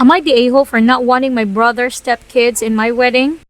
Am I the a-hole for not wanting my brother's stepkids in my wedding?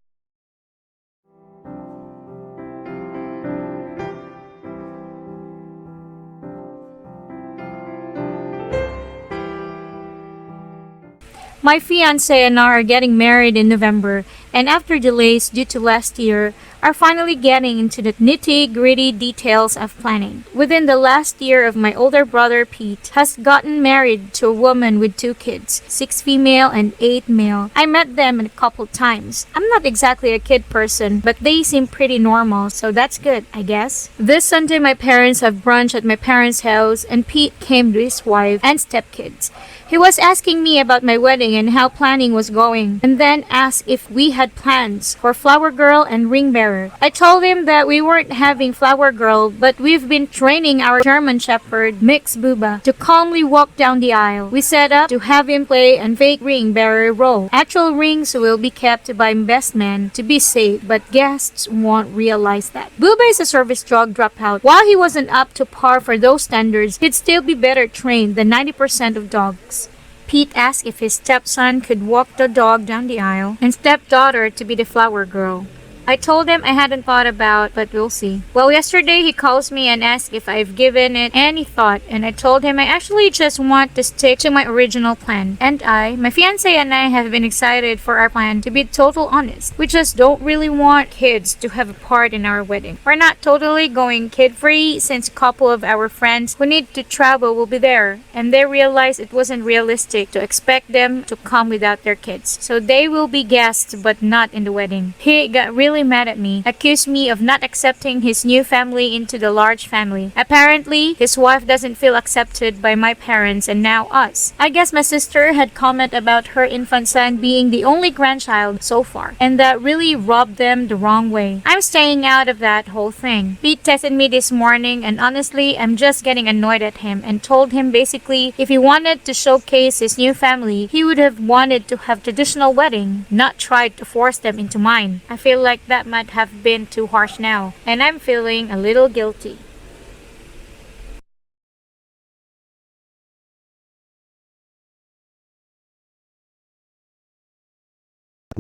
My fiancé and I are getting married in November, and after delays due to last year, are finally getting into the nitty-gritty details of planning. Within the last year of my older brother Pete has gotten married to a woman with 2 kids, 6 female and 8 male. I met them a couple times. I'm not exactly a kid person, but they seem pretty normal, so that's good, I guess. This Sunday my parents have brunch at my parents' house, and Pete came with his wife and stepkids. He was asking me about my wedding and how planning was going, and then asked if we had plans for flower girl and ring bearer. I told him that we weren't having flower girl, but we've been training our German Shepherd, Mix Booba, to calmly walk down the aisle. We set up to have him play a fake ring bearer role. Actual rings will be kept by best man to be safe, but guests won't realize that. Booba is a service dog dropout. While he wasn't up to par for those standards, he'd still be better trained than 90% of dogs. Pete asked if his stepson could walk the dog down the aisle and stepdaughter to be the flower girl. I told him I hadn't thought about, but we'll see. Well, yesterday he calls me and asks if I've given it any thought, and I told him I actually just want to stick to my original plan. And my fiancé and I have been excited for our plan. To be total honest, we just don't really want kids to have a part in our wedding. We're not totally going kid-free since a couple of our friends who need to travel will be there, and they realized it wasn't realistic to expect them to come without their kids. So they will be guests but not in the wedding. He got really mad at me, accused me of not accepting his new family into the large family. Apparently, his wife doesn't feel accepted by my parents and now us. I guess my sister had comment about her infant son being the only grandchild so far, and that really rubbed them the wrong way. I'm staying out of that whole thing. Pete texted me this morning, and honestly, I'm just getting annoyed at him and told him basically if he wanted to showcase his new family, he would have wanted to have traditional wedding, not tried to force them into mine. I feel like that might have been too harsh now, and I'm feeling a little guilty.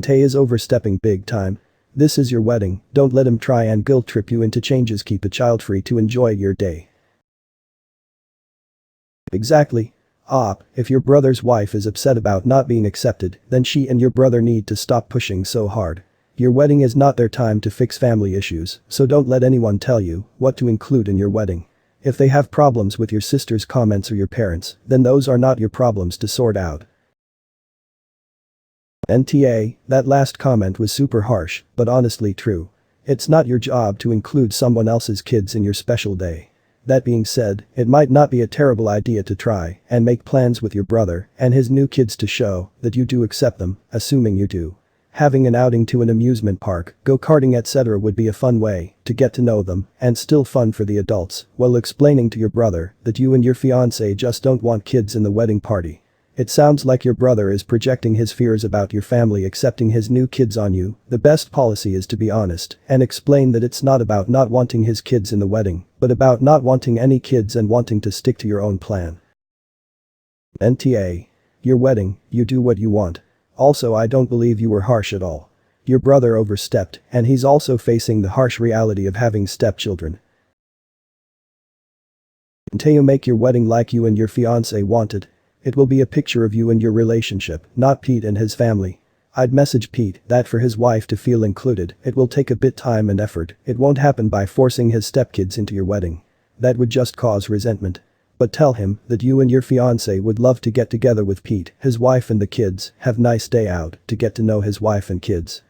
Tay is overstepping big time. This is your wedding, don't let him try and guilt trip you into changes. Keep a child free to enjoy your day. Exactly. If your brother's wife is upset about not being accepted, then she and your brother need to stop pushing so hard. Your wedding is not their time to fix family issues, so don't let anyone tell you what to include in your wedding. If they have problems with your sister's comments or your parents, then those are not your problems to sort out. NTA, that last comment was super harsh, but honestly true. It's not your job to include someone else's kids in your special day. That being said, it might not be a terrible idea to try and make plans with your brother and his new kids to show that you do accept them, assuming you do. Having an outing to an amusement park, go-karting etc. would be a fun way to get to know them, and still fun for the adults, while explaining to your brother that you and your fiancé just don't want kids in the wedding party. It sounds like your brother is projecting his fears about your family accepting his new kids on you. The best policy is to be honest and explain that it's not about not wanting his kids in the wedding, but about not wanting any kids and wanting to stick to your own plan. NTA. Your wedding, you do what you want. Also, I don't believe you were harsh at all. Your brother overstepped, and he's also facing the harsh reality of having stepchildren. Until you make your wedding like you and your fiancé wanted. It will be a picture of you and your relationship, not Pete and his family. I'd message Pete that for his wife to feel included, it will take a bit time and effort. It won't happen by forcing his stepkids into your wedding. That would just cause resentment. But tell him that you and your fiancé would love to get together with Pete, his wife and the kids, have nice day out to get to know his wife and kids.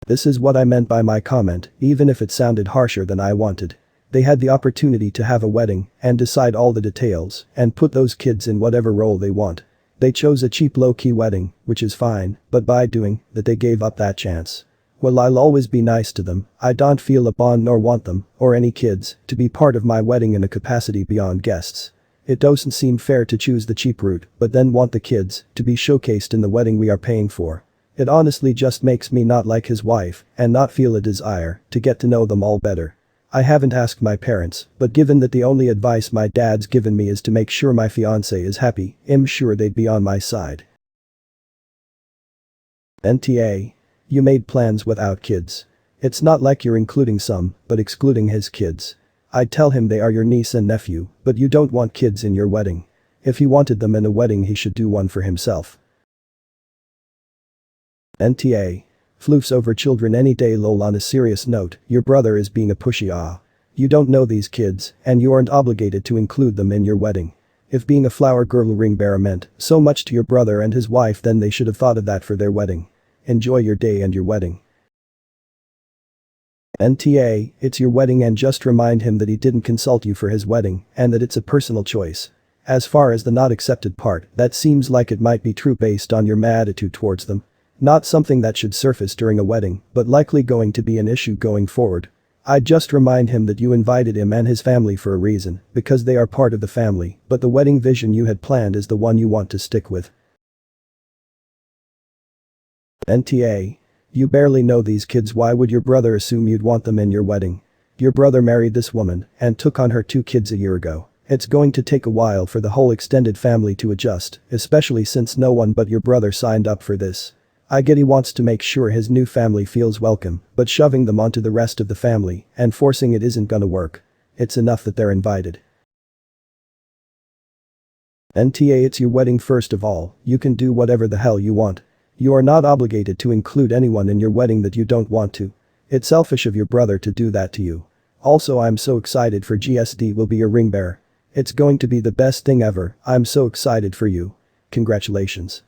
This is what I meant by my comment, even if it sounded harsher than I wanted. They had the opportunity to have a wedding and decide all the details and put those kids in whatever role they want. They chose a cheap low-key wedding, which is fine, but by doing that they gave up that chance. While I'll always be nice to them, I don't feel a bond nor want them, or any kids, to be part of my wedding in a capacity beyond guests. It doesn't seem fair to choose the cheap route but then want the kids to be showcased in the wedding we are paying for. It honestly just makes me not like his wife and not feel a desire to get to know them all better. I haven't asked my parents, but given that the only advice my dad's given me is to make sure my fiancé is happy, I'm sure they'd be on my side. NTA. You made plans without kids. It's not like you're including some, but excluding his kids. I'd tell him they are your niece and nephew, but you don't want kids in your wedding. If he wanted them in a wedding, he should do one for himself. NTA. Floofs over children any day. Lol. On a serious note, your brother is being a pushy. You don't know these kids, and you aren't obligated to include them in your wedding. If being a flower girl ring bearer meant so much to your brother and his wife, then they should have thought of that for their wedding. Enjoy your day and your wedding. NTA. It's your wedding, and just remind him that he didn't consult you for his wedding and that it's a personal choice. As far as the not accepted part, that seems like it might be true based on your attitude towards them. Not something that should surface during a wedding, but likely going to be an issue going forward. I'd just remind him that you invited him and his family for a reason, because they are part of the family, but the wedding vision you had planned is the one you want to stick with. NTA. You barely know these kids. Why would your brother assume you'd want them in your wedding? Your brother married this woman and took on her 2 kids a year ago. It's going to take a while for the whole extended family to adjust, especially since no one but your brother signed up for this. I get he wants to make sure his new family feels welcome, but shoving them onto the rest of the family and forcing it isn't gonna work. It's enough that they're invited. NTA. It's your wedding. First of all, you can do whatever the hell you want. You are not obligated to include anyone in your wedding that you don't want to. It's selfish of your brother to do that to you. Also, I'm so excited for GSD will be your ring bearer. It's going to be the best thing ever. I'm so excited for you. Congratulations.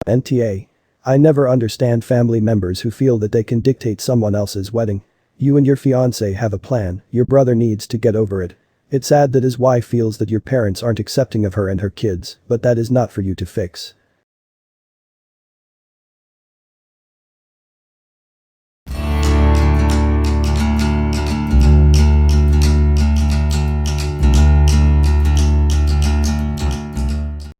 NTA. I never understand family members who feel that they can dictate someone else's wedding. You and your fiancé have a plan. Your brother needs to get over it. It's sad that his wife feels that your parents aren't accepting of her and her kids, but that is not for you to fix.